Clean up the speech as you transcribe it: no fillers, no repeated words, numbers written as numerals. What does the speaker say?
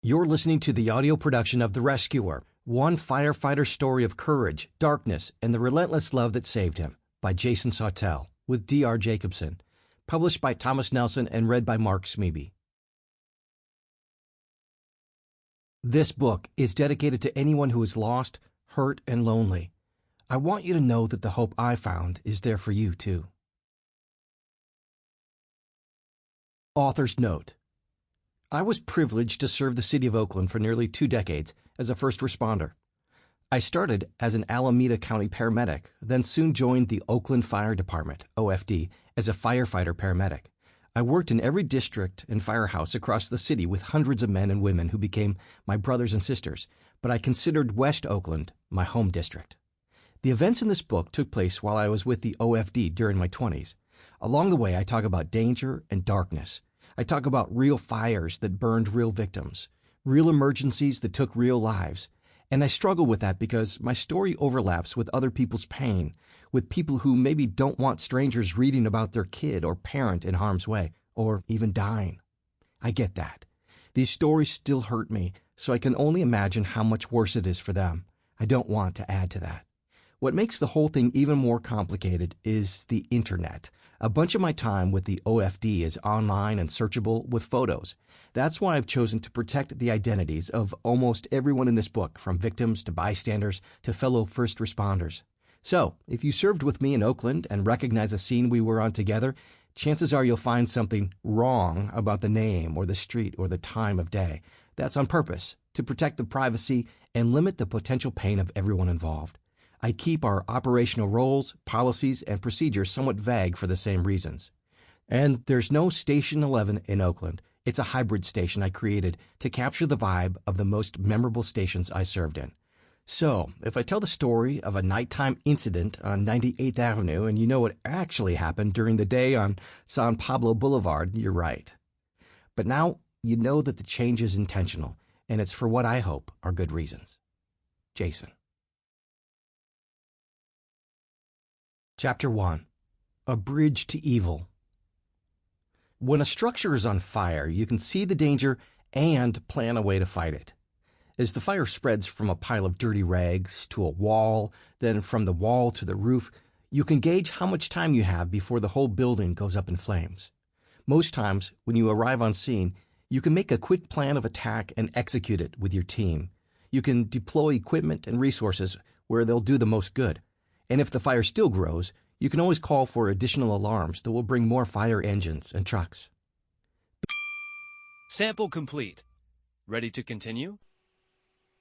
You're listening to the audio production of The Rescuer, one firefighter story of courage, darkness, and the relentless love that saved him, by Jason Sautel, with D.R. Jacobson, published by Thomas Nelson and read by Mark Smeby. This book is dedicated to anyone who is lost, hurt, and lonely. I want you to know that the hope I found is there for you, too. Author's note. I was privileged to serve the city of Oakland for nearly 2 decades as a first responder. I started as an Alameda County paramedic, then soon joined the Oakland Fire Department, OFD, as a firefighter paramedic. I worked in every district and firehouse across the city with hundreds of men and women who became my brothers and sisters, but I considered West Oakland my home district. The events in this book took place while I was with the OFD during my 20s. Along the way, I talk about danger and darkness. I talk about real fires that burned real victims, real emergencies that took real lives, and I struggle with that because my story overlaps with other people's pain, with people who maybe don't want strangers reading about their kid or parent in harm's way, or even dying. I get that. These stories still hurt me, so I can only imagine how much worse it is for them. I don't want to add to that. What makes the whole thing even more complicated is the internet. A bunch of my time with the OFD is online and searchable with photos. That's why I've chosen to protect the identities of almost everyone in this book, from victims to bystanders to fellow first responders. So, if you served with me in Oakland and recognize a scene we were on together, chances are you'll find something wrong about the name or the street or the time of day. That's on purpose, to protect the privacy and limit the potential pain of everyone involved. I keep our operational roles, policies, and procedures somewhat vague for the same reasons. And there's no Station 11 in Oakland. It's a hybrid station I created to capture the vibe of the most memorable stations I served in. So, if I tell the story of a nighttime incident on 98th Avenue and you know what actually happened during the day on San Pablo Boulevard, you're right. But now you know that the change is intentional, and it's for what I hope are good reasons. Jason. Chapter 1. A Bridge to Evil. When a structure is on fire, you can see the danger and plan a way to fight it. As the fire spreads from a pile of dirty rags to a wall, then from the wall to the roof, you can gauge how much time you have before the whole building goes up in flames. Most times, when you arrive on scene, you can make a quick plan of attack and execute it with your team. You can deploy equipment and resources where they'll do the most good. And if the fire still grows, you can always call for additional alarms that will bring more fire engines and trucks. Sample complete. Ready to continue?